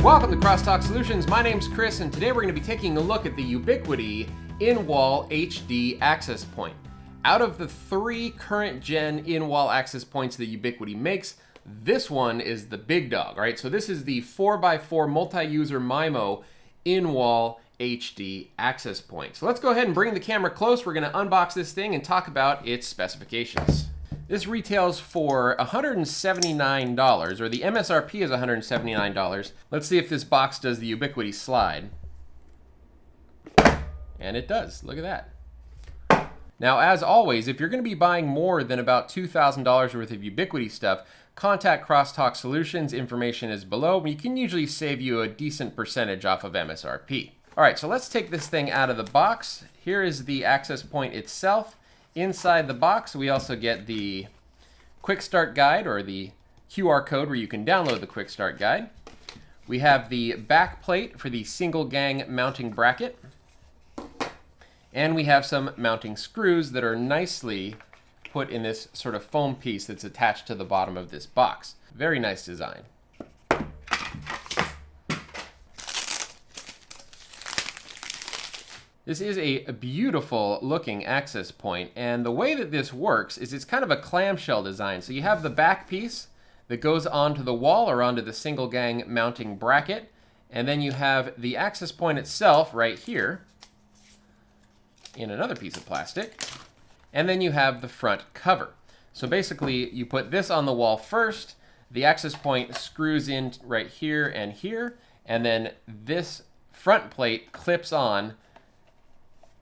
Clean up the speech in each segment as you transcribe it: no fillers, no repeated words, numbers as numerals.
Welcome to Crosstalk Solutions. My name's Chris, and today we're going to be taking a look at the Ubiquiti in-wall HD access point. Out of the 3 current gen in-wall access points that Ubiquiti makes, this one is the big dog, right? So this is the 4x4 multi-user MIMO in-wall HD access point. So let's go ahead and bring the camera close. We're going to unbox this thing and talk about its specifications. This retails for $179, or the MSRP is $179. Let's see if this box does the Ubiquiti slide. And it does. Look at that. Now, as always, if you're going to be buying more than about $2,000 worth of Ubiquiti stuff, contact Crosstalk Solutions. Information is below. We can usually save you a decent percentage off of MSRP. All right, so let's take this thing out of the box. Here is the access point itself. Inside the box, we also get the Quick Start Guide, or the QR code where you can download the Quick Start Guide. We have the back plate for the single gang mounting bracket. And we have some mounting screws that are nicely put in this sort of foam piece that's attached to the bottom of this box. Very nice design. This is a beautiful looking access point, and the way that this works is it's kind of a clamshell design. So you have the back piece that goes onto the wall or onto the single gang mounting bracket, and then you have the access point itself right here in another piece of plastic, and then you have the front cover. So basically you put this on the wall first, the access point screws in right here, and then this front plate clips on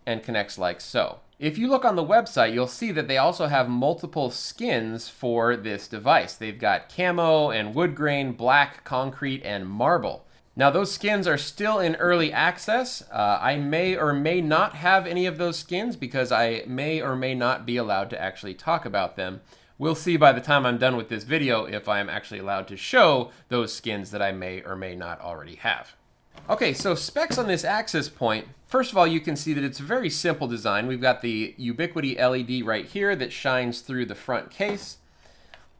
and connects like so. If you look on the website, you'll see that they also have multiple skins for this device. They've got camo and wood grain, black, concrete, and marble. Now those skins are still in early access. I may or may not have any of those skins because I may or may not be allowed to actually talk about them. We'll see by the time I'm done with this video if I'm actually allowed to show those skins that I may or may not already have. Okay, so specs on this access point. First of all, you can see that it's a very simple design. We've got the Ubiquiti LED right here that shines through the front case.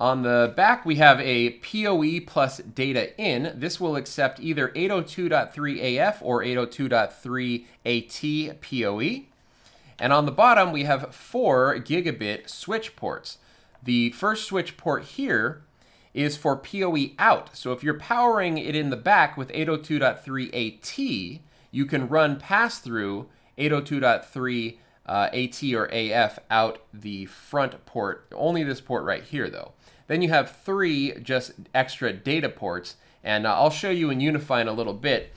On the back, we have a PoE plus data in. This will accept either 802.3 AF or 802.3 AT PoE. And on the bottom, we have 4 gigabit switch ports. The first switch port here is for PoE out. So if you're powering it in the back with 802.3 AT, you can run pass-through 802.3 AT or AF out the front port, only this port right here though. Then you have 3 just extra data ports, and I'll show you in UniFi in a little bit.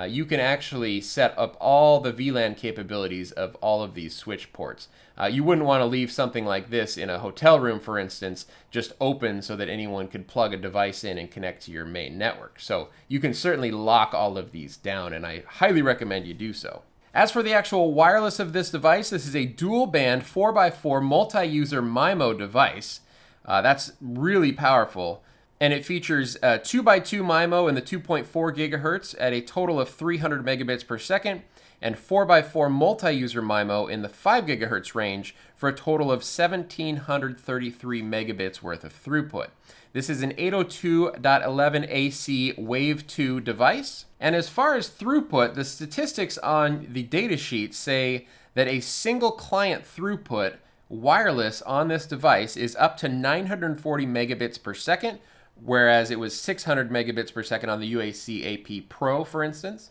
You can actually set up all the VLAN capabilities of all of these switch ports. You wouldn't want to leave something like this in a hotel room, for instance, just open so that anyone could plug a device in and connect to your main network. So you can certainly lock all of these down, and I highly recommend you do so. As for the actual wireless of this device, this is a dual band 4x4 multi-user MIMO device. That's really powerful. And it features 2x2 MIMO in the 2.4 gigahertz at a total of 300 megabits per second, and 4x4 multi-user MIMO in the 5 gigahertz range for a total of 1,733 megabits worth of throughput. This is an 802.11 AC Wave 2 device. And as far as throughput, the statistics on the datasheet say that a single client throughput wireless on this device is up to 940 megabits per second, whereas it was 600 megabits per second on the UAC AP Pro, for instance.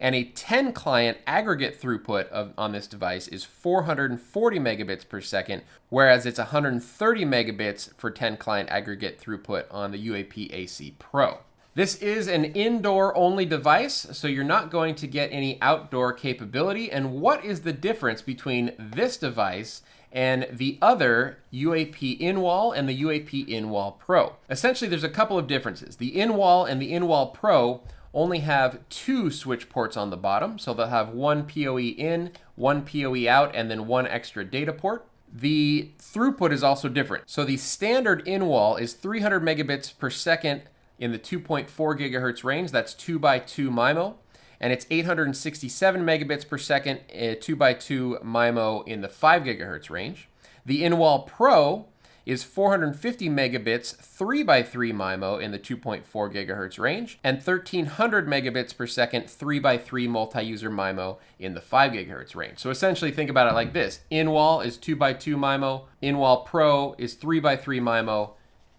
And a 10 client aggregate throughput on this device is 440 megabits per second, whereas it's 130 megabits for 10 client aggregate throughput on the UAP AC Pro. This is an indoor only device, so you're not going to get any outdoor capability. And what is the difference between this device and the other UAP in-wall and the UAP in-wall Pro? Essentially, there's a couple of differences. The in-wall and the in-wall Pro only have 2 switch ports on the bottom, so they'll have 1 PoE in, 1 PoE out, and then 1 extra data port. The throughput is also different. So the standard in-wall is 300 megabits per second in the 2.4 gigahertz range. That's 2x2 MIMO. And it's 867 megabits per second, 2x2 MIMO in the 5 gigahertz range. The in-wall Pro is 450 megabits 3x3 MIMO in the 2.4 gigahertz range, and 1300 megabits per second 3x3 multi-user MIMO in the 5 gigahertz range. So essentially think about it like this. In-wall is 2x2 MIMO, In-wall Pro is 3x3 MIMO,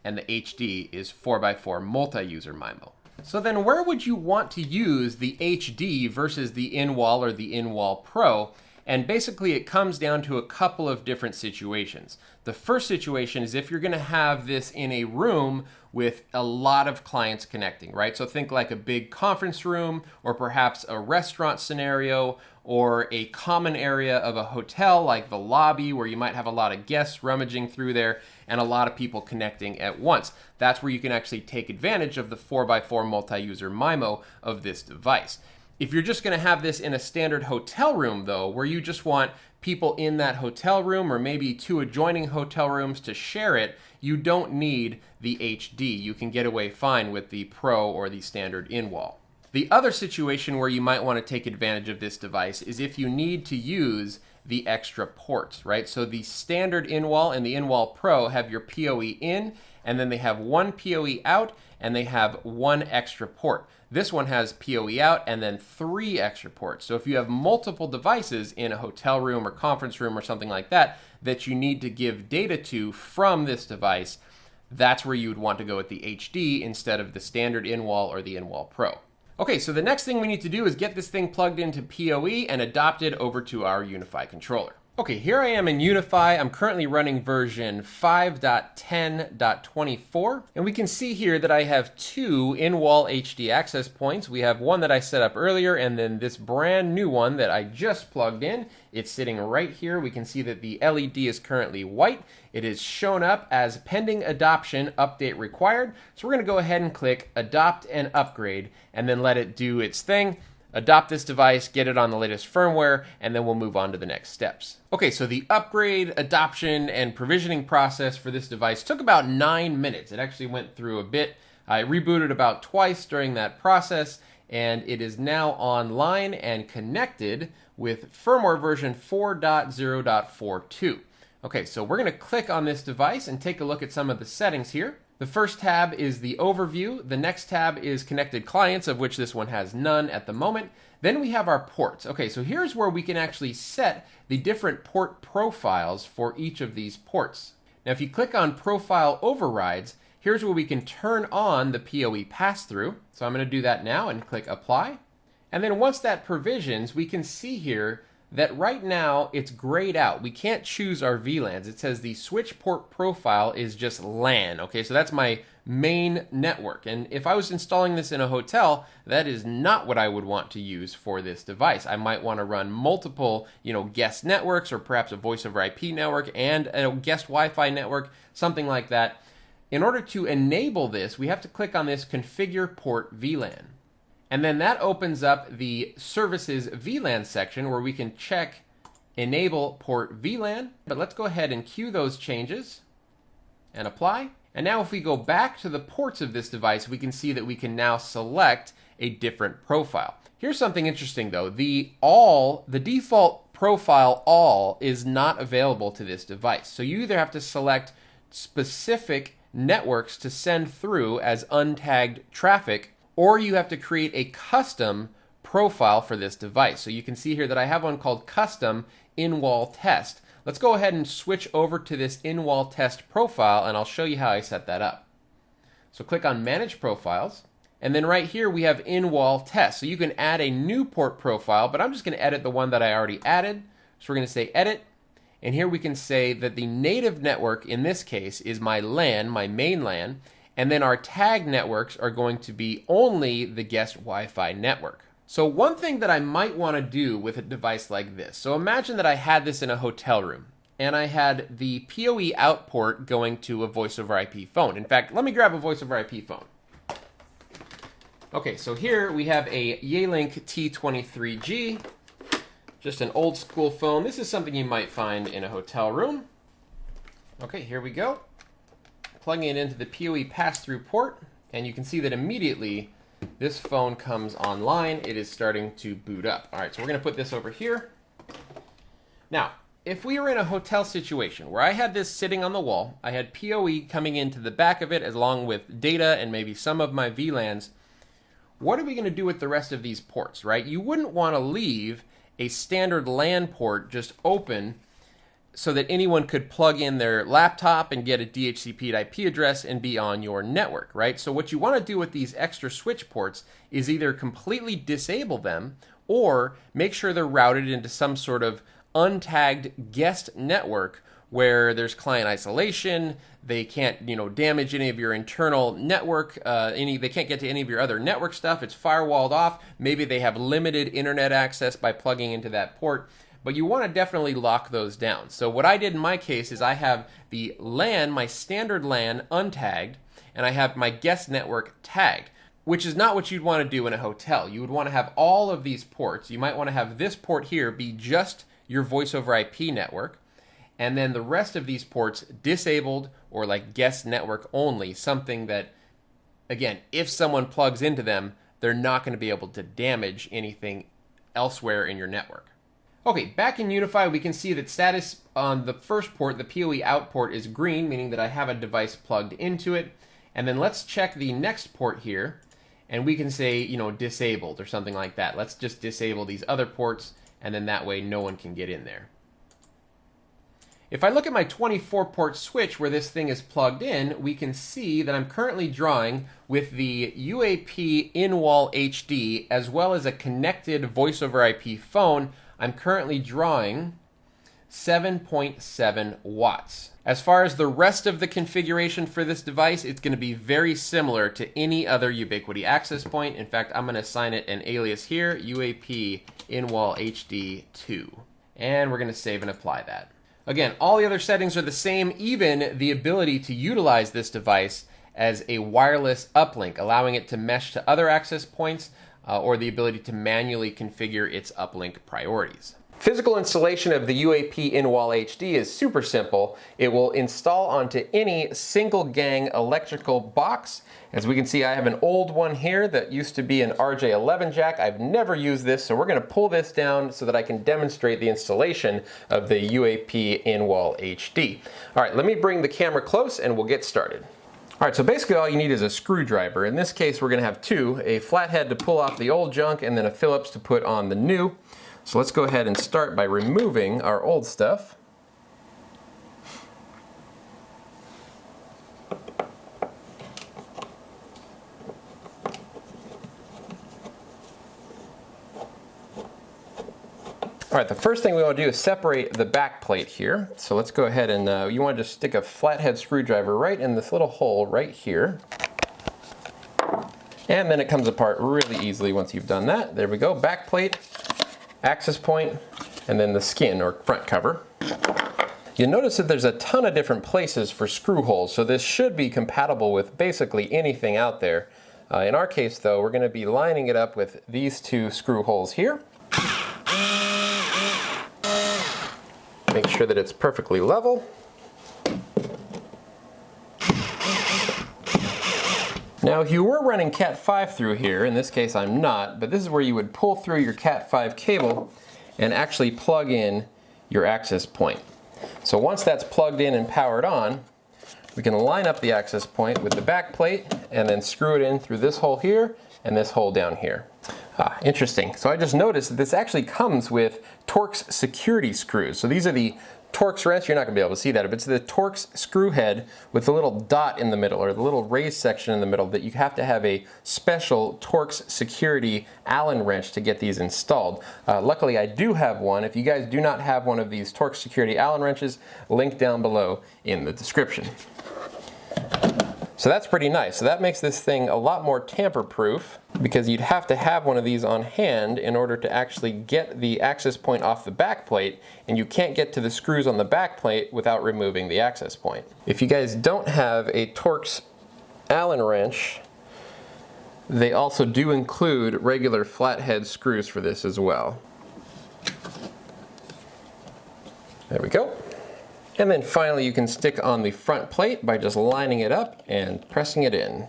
and the HD is 4x4 multi-user MIMO. So then where would you want to use the HD versus the In-wall or the In-wall Pro? And basically it comes down to a couple of different situations. The first situation is if you're gonna have this in a room with a lot of clients connecting, right? So think like a big conference room, or perhaps a restaurant scenario, or a common area of a hotel like the lobby, where you might have a lot of guests rummaging through there and a lot of people connecting at once. That's where you can actually take advantage of the 4x4 multi-user MIMO of this device. If you're just gonna have this in a standard hotel room though, where you just want people in that hotel room or maybe two adjoining hotel rooms to share it, you don't need the HD. You can get away fine with the Pro or the standard in-wall. The other situation where you might want to take advantage of this device is if you need to use the extra ports, right? So the standard in-wall and the in-wall Pro have your PoE in, and then they have one PoE out, and they have one extra port. This one has PoE out and then 3 extra ports. So if you have multiple devices in a hotel room or conference room or something like that that you need to give data to from this device, that's where you would want to go with the HD instead of the standard in-wall or the in-wall Pro. Okay, so the next thing we need to do is get this thing plugged into PoE and adopt it over to our UniFi controller. Okay, here I am in UniFi. I'm currently running version 5.10.24, and we can see here that I have 2 in-wall HD access points. We have one that I set up earlier, and then this brand new one that I just plugged in. It's sitting right here. We can see that the LED is currently white. It is shown up as pending adoption, update required. So we're gonna go ahead and click adopt and upgrade, and then let it do its thing. Adopt this device, get it on the latest firmware, and then we'll move on to the next steps. Okay, so the upgrade, adoption, and provisioning process for this device took about 9 minutes. It actually went through a bit. I rebooted about twice during that process, and it is now online and connected with firmware version 4.0.42. Okay, so we're gonna click on this device and take a look at some of the settings here. The first tab is the overview. The next tab is connected clients, of which this one has none at the moment. Then we have our ports. Okay, so here's where we can actually set the different port profiles for each of these ports. Now, if you click on profile overrides, here's where we can turn on the PoE pass-through. So I'm gonna do that now and click apply. And then once that provisions, we can see here that right now it's grayed out. We can't choose our VLANs. It says the switch port profile is just LAN. Okay, so that's my main network. And if I was installing this in a hotel, that is not what I would want to use for this device. I might want to run multiple, guest networks, or perhaps a voice over IP network and a guest Wi-Fi network, something like that. In order to enable this, we have to click on this configure port VLAN. And then that opens up the services VLAN section where we can check enable port VLAN. But let's go ahead and queue those changes and apply. And now if we go back to the ports of this device, we can see that we can now select a different profile. Here's something interesting though. The default profile all is not available to this device. So you either have to select specific networks to send through as untagged traffic, or you have to create a custom profile for this device. So you can see here that I have one called custom in-wall test. Let's go ahead and switch over to this in-wall test profile, and I'll show you how I set that up. So click on manage profiles, and then right here we have in-wall test. So you can add a new port profile, but I'm just going to edit the one that I already added. So we're going to say edit, and here we can say that the native network in this case is my LAN, my main LAN, and then our tag networks are going to be only the guest Wi-Fi network. So one thing that I might want to do with a device like this, so imagine that I had this in a hotel room, and I had the PoE out port going to a voice over IP phone. In fact, let me grab a voice over IP phone. Okay, so here we have a Yealink T23G, just an old school phone. This is something you might find in a hotel room. Okay, here we go. Plugging it into the PoE pass-through port, and you can see that immediately this phone comes online. It is starting to boot up. All right, so we're going to put this over here. Now, if we were in a hotel situation where I had this sitting on the wall, I had PoE coming into the back of it along with data and maybe some of my VLANs, what are we going to do with the rest of these ports, right? You wouldn't want to leave a standard LAN port just open so that anyone could plug in their laptop and get a DHCP IP address and be on your network, right? So what you want to do with these extra switch ports is either completely disable them or make sure they're routed into some sort of untagged guest network where there's client isolation. They can't, damage any of your internal network. They can't get to any of your other network stuff. It's firewalled off. Maybe they have limited internet access by plugging into that port. But you want to definitely lock those down. So what I did in my case is I have the LAN, my standard LAN, untagged, and I have my guest network tagged, which is not what you'd want to do in a hotel. You would want to have all of these ports. You might want to have this port here be just your voice over IP network, and then the rest of these ports disabled or like guest network only, something that, again, if someone plugs into them, they're not going to be able to damage anything elsewhere in your network. Okay, back in UniFi, we can see that status on the first port, the PoE out port, is green, meaning that I have a device plugged into it. And then let's check the next port here, and we can say, disabled or something like that. Let's just disable these other ports, and then that way no one can get in there. If I look at my 24-port switch where this thing is plugged in, we can see that I'm currently drawing with the UAP in-wall HD as well as a connected voice over IP phone. I'm currently drawing 7.7 watts. As far as the rest of the configuration for this device, it's going to be very similar to any other Ubiquiti access point. In fact, I'm going to assign it an alias here, UAP in-wall HD 2. And we're going to save and apply that. Again, all the other settings are the same, even the ability to utilize this device as a wireless uplink, allowing it to mesh to other access points, or the ability to manually configure its uplink priorities. Physical installation of the UAP in-wall HD is super simple. It will install onto any single gang electrical box. As we can see, I have an old one here that used to be an RJ11 jack. I've never used this, so we're going to pull this down so that I can demonstrate the installation of the UAP in-wall HD. All right, let me bring the camera close and we'll get started. All right, so basically all you need is a screwdriver. In this case, we're going to have two, a flathead to pull off the old junk and then a Phillips to put on the new. So let's go ahead and start by removing our old stuff. All right, the first thing we want to do is separate the back plate here. So let's go ahead and you want to just stick a flathead screwdriver right in this little hole right here. And then it comes apart really easily once you've done that. There we go, back plate, access point, and then the skin or front cover. You'll notice that there's a ton of different places for screw holes, so this should be compatible with basically anything out there. In our case though, we're going to be lining it up with these two screw holes here. Make sure that it's perfectly level. Now if you were running Cat 5 through here, in this case I'm not, but this is where you would pull through your Cat 5 cable and actually plug in your access point. So once that's plugged in and powered on, we can line up the access point with the back plate and then screw it in through this hole here and this hole down here. Interesting. So I just noticed that this actually comes with Torx security screws. So these are the Torx wrench. You're not going to be able to see that, but it's the Torx screw head with the little dot in the middle or the little raised section in the middle that you have to have a special Torx security Allen wrench to get these installed. Luckily I do have one. If you guys do not have one of these Torx security Allen wrenches, link down below in the description. So that's pretty nice. So that makes this thing a lot more tamper-proof because you'd have to have one of these on hand in order to actually get the access point off the back plate, and you can't get to the screws on the back plate without removing the access point. If you guys don't have a Torx Allen wrench, they also do include regular flathead screws for this as well. There we go. And then finally you can stick on the front plate by just lining it up and pressing it in.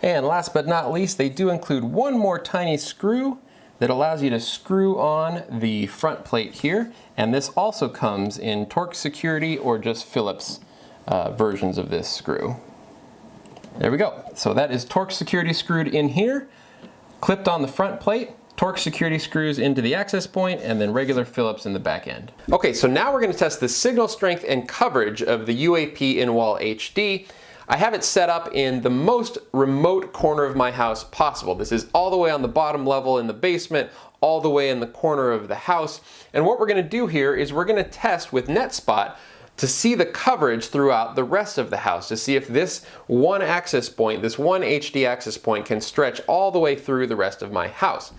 And last but not least, they do include one more tiny screw that allows you to screw on the front plate here, and this also comes in Torx Security or just Phillips versions of this screw. There we go. So that is Torx Security screwed in here, clipped on the front plate, Torx Security screws into the access point, and then regular Phillips in the back end. Okay, so now we're going to test the signal strength and coverage of the UAP In-Wall HD. I have it set up in the most remote corner of my house possible. This is all the way on the bottom level in the basement, all the way in the corner of the house. And what we're going to do here is we're going to test with NetSpot to see the coverage throughout the rest of the house, to see if this one access point, this one HD access point, can stretch all the way through the rest of my house.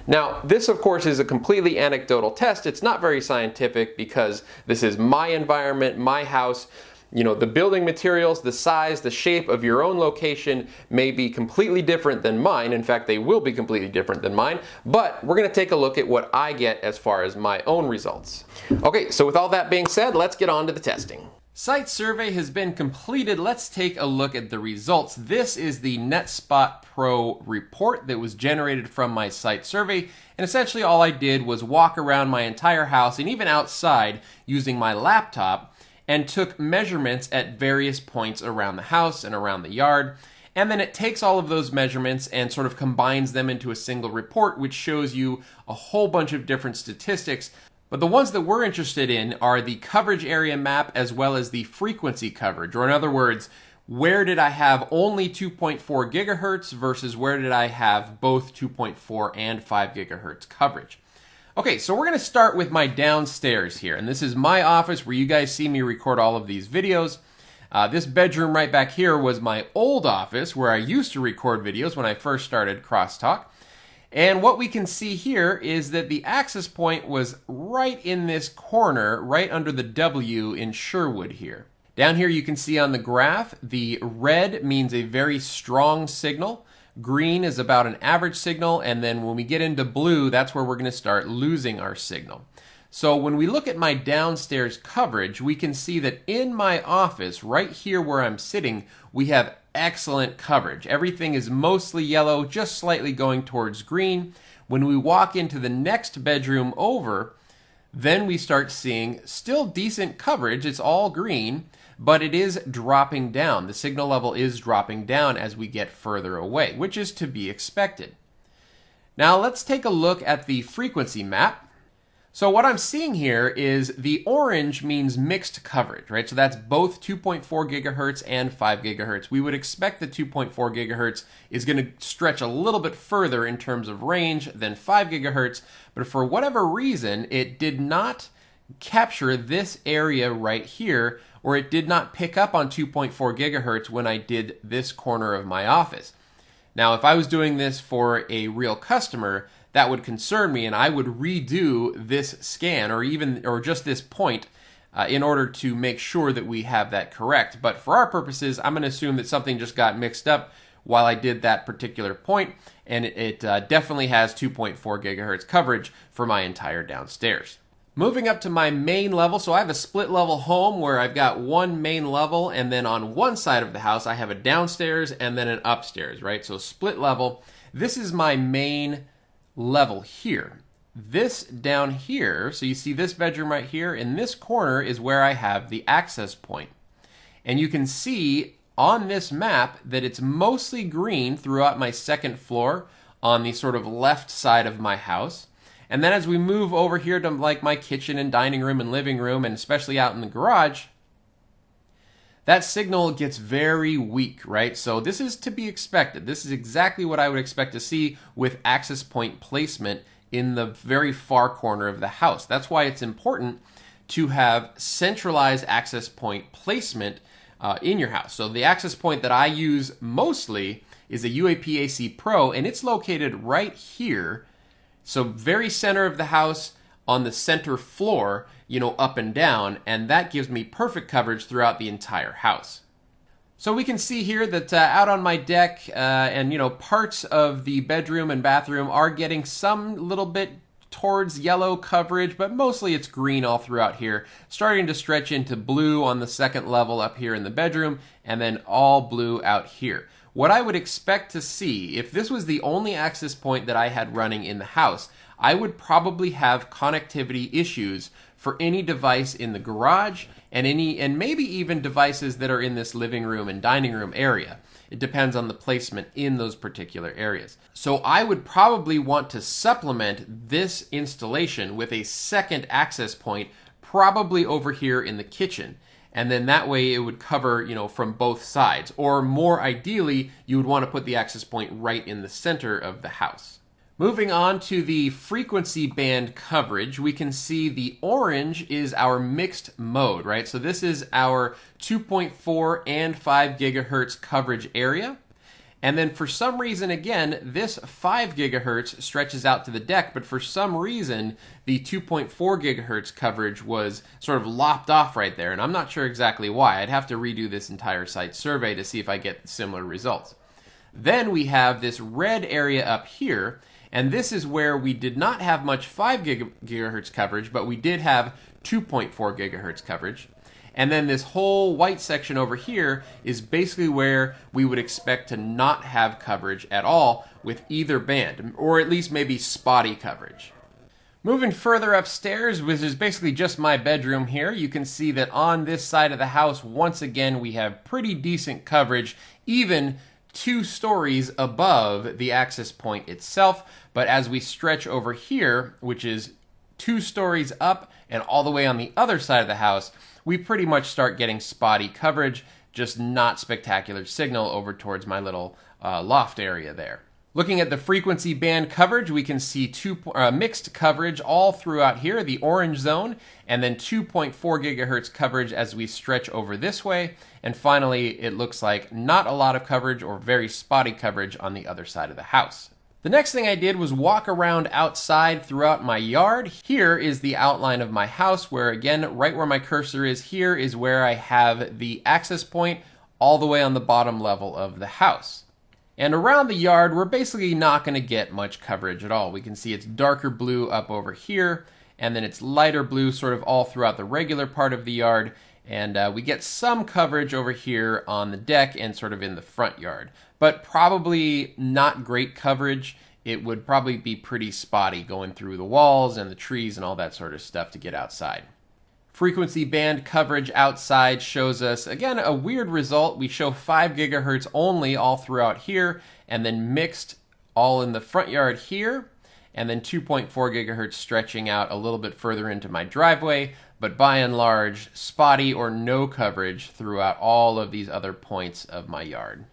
Now, this of course is a completely anecdotal test. It's not very scientific because this is my environment, my house. You know, the building materials, the size, the shape of your own location may be completely different than mine. In fact, they will be completely different than mine, but we're going to take a look at what I get as far as my own results. Okay, so with all that being said, let's get on to the testing. Site survey has been completed. Let's take a look at the results. This is the NetSpot Pro report that was generated from my site survey, and essentially all I did was walk around my entire house and even outside using my laptop and took measurements at various points around the house and around the yard. And then it takes all of those measurements and sort of combines them into a single report, which shows you a whole bunch of different statistics. But the ones that we're interested in are the coverage area map as well as the frequency coverage, or in other words, where did I have only 2.4 gigahertz versus where did I have both 2.4 and 5 gigahertz coverage. Okay, so we're going to start with my downstairs here, and this is my office where you guys see me record all of these videos. This bedroom right back here was my old office where I used to record videos when I first started Crosstalk. And what we can see here is that the access point was right in this corner, right under the W in Sherwood here. Down here you can see on the graph, the red means a very strong signal. Green is about an average signal, and then when we get into blue, that's where we're going to start losing our signal. So when we look at my downstairs coverage, we can see that in my office, right here where I'm sitting, we have excellent coverage. Everything is mostly yellow, just slightly going towards green. When we walk into the next bedroom over, then we start seeing still decent coverage. It's all green, but it is dropping down. The signal level is dropping down as we get further away, which is to be expected. Now let's take a look at the frequency map. So what I'm seeing here is the orange means mixed coverage, right? So that's both 2.4 gigahertz and 5 gigahertz. We would expect that 2.4 gigahertz is going to stretch a little bit further in terms of range than 5 gigahertz, but for whatever reason, it did not capture this area right here, or it did not pick up on 2.4 gigahertz when I did this corner of my office. Now, if I was doing this for a real customer, that would concern me, and I would redo this scan or just this point in order to make sure that we have that correct. But for our purposes, I'm going to assume that something just got mixed up while I did that particular point, and it definitely has 2.4 gigahertz coverage for my entire downstairs. Moving up to my main level, so I have a split level home where I've got one main level, and then on one side of the house I have a downstairs and then an upstairs, right? So split level. This is my main level here. This down here, so you see this bedroom right here, in this corner is where I have the access point. And you can see on this map that it's mostly green throughout my second floor on the sort of left side of my house. And then as we move over here to like my kitchen and dining room and living room, and especially out in the garage, that signal gets very weak, right? So this is to be expected. This is exactly what I would expect to see with access point placement in the very far corner of the house. That's why it's important to have centralized access point placement in your house. So the access point that I use mostly is a UAP AC Pro, and it's located right here. So very center of the house on the center floor, you know, up and down, and that gives me perfect coverage throughout the entire house. So we can see here that out on my deck and, you know, parts of the bedroom and bathroom are getting some little bit towards yellow coverage, but mostly it's green all throughout here, starting to stretch into blue on the second level up here in the bedroom, and then all blue out here. what I would expect to see, if this was the only access point that I had running in the house, I would probably have connectivity issues for any device in the garage and maybe even devices that are in this living room and dining room area. It depends on the placement in those particular areas. So I would probably want to supplement this installation with a second access point, probably over here in the kitchen. And then that way it would cover, from both sides. Or more ideally, you would want to put the access point right in the center of the house. Moving on to the frequency band coverage, we can see the orange is our mixed mode, right? So this is our 2.4 and 5 gigahertz coverage area. And then for some reason, again, this 5 gigahertz stretches out to the deck, but for some reason, the 2.4 gigahertz coverage was sort of lopped off right there, and I'm not sure exactly why. I'd have to redo this entire site survey to see if I get similar results. Then we have this red area up here, and this is where we did not have much 5 gigahertz coverage, but we did have 2.4 gigahertz coverage. And then this whole white section over here is basically where we would expect to not have coverage at all with either band, or at least maybe spotty coverage. Moving further upstairs, which is basically just my bedroom here, you can see that on this side of the house, once again, we have pretty decent coverage, even 2 stories above the access point itself. But as we stretch over here, which is 2 stories up and all the way on the other side of the house, we pretty much start getting spotty coverage, just not spectacular signal over towards my little loft area there. Looking at the frequency band coverage, we can see mixed coverage all throughout here, the orange zone, and then 2.4 gigahertz coverage as we stretch over this way. And finally, it looks like not a lot of coverage or very spotty coverage on the other side of the house. The next thing I did was walk around outside throughout my yard. Here is the outline of my house where, again, right where my cursor is, here is where I have the access point all the way on the bottom level of the house. And around the yard, we're basically not going to get much coverage at all. We can see it's darker blue up over here, and then it's lighter blue sort of all throughout the regular part of the yard. And we get some coverage over here on the deck and sort of in the front yard. But probably not great coverage. It would probably be pretty spotty going through the walls and the trees and all that sort of stuff to get outside. Frequency band coverage outside shows us, again, a weird result. We show 5 gigahertz only all throughout here, and then mixed all in the front yard here, and then 2.4 gigahertz stretching out a little bit further into my driveway, but by and large, spotty or no coverage throughout all of these other points of my yard.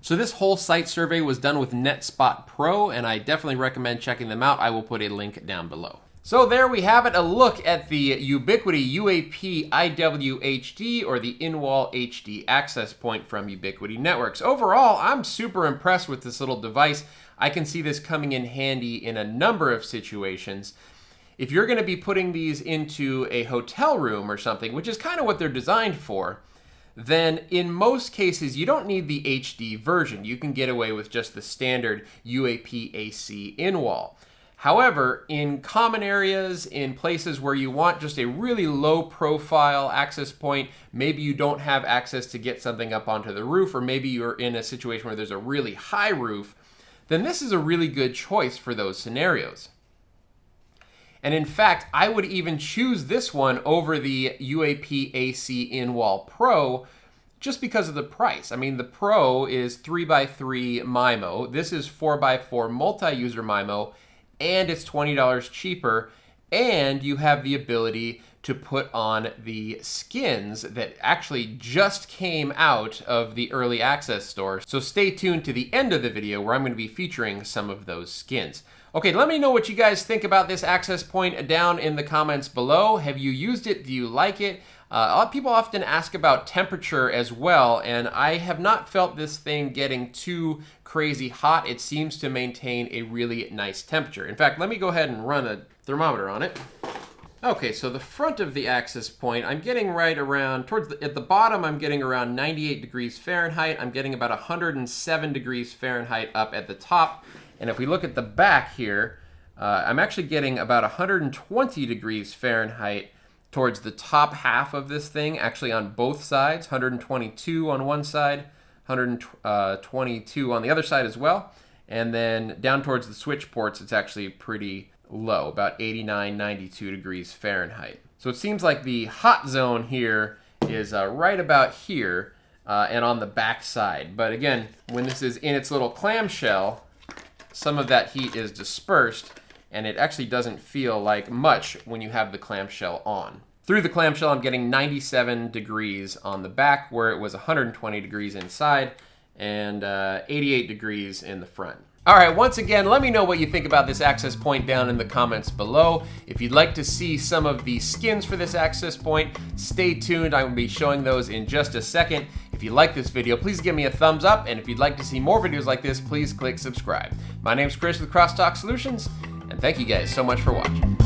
So this whole site survey was done with NetSpot Pro, and I definitely recommend checking them out. I will put a link down below. So there we have it, a look at the Ubiquiti UAP IWHD, or the in-wall HD access point from Ubiquiti Networks. Overall, I'm super impressed with this little device. I can see this coming in handy in a number of situations. If you're going to be putting these into a hotel room or something, which is kind of what they're designed for, then in most cases you don't need the HD version. You can get away with just the standard UAP AC in-wall. However, in common areas, in places where you want just a really low profile access point, maybe you don't have access to get something up onto the roof, or maybe you're in a situation where there's a really high roof, then this is a really good choice for those scenarios. And in fact, I would even choose this one over the UAP AC In-Wall Pro just because of the price. I mean, the Pro is 3x3 MIMO. This is 4x4 multi-user MIMO, and it's $20 cheaper, and you have the ability to put on the skins that actually just came out of the early access store. So stay tuned to the end of the video where I'm going to be featuring some of those skins. Okay, let me know what you guys think about this access point down in the comments below. Have you used it? Do you like it? A lot of people often ask about temperature as well, and I have not felt this thing getting too crazy hot. It seems to maintain a really nice temperature. In fact, let me go ahead and run a thermometer on it. Okay, so the front of the access point, I'm getting right around, at the bottom, I'm getting around 98 degrees Fahrenheit. I'm getting about 107 degrees Fahrenheit up at the top. And if we look at the back here, I'm actually getting about 120 degrees Fahrenheit towards the top half of this thing, actually on both sides, 122 on one side, 122 on the other side as well. And then down towards the switch ports, it's actually pretty low, about 89, 92 degrees Fahrenheit. So it seems like the hot zone here is right about here and on the back side. But again, when this is in its little clamshell, some of that heat is dispersed, and it actually doesn't feel like much when you have the clamshell on. Through the clamshell, I'm getting 97 degrees on the back, where it was 120 degrees inside, and 88 degrees in the front. All right, once again, let me know what you think about this access point down in the comments below. If you'd like to see some of the skins for this access point, stay tuned. I will be showing those in just a second. If you like this video, please give me a thumbs up, and if you'd like to see more videos like this, please click subscribe. My name's Chris with Crosstalk Solutions, and thank you guys so much for watching.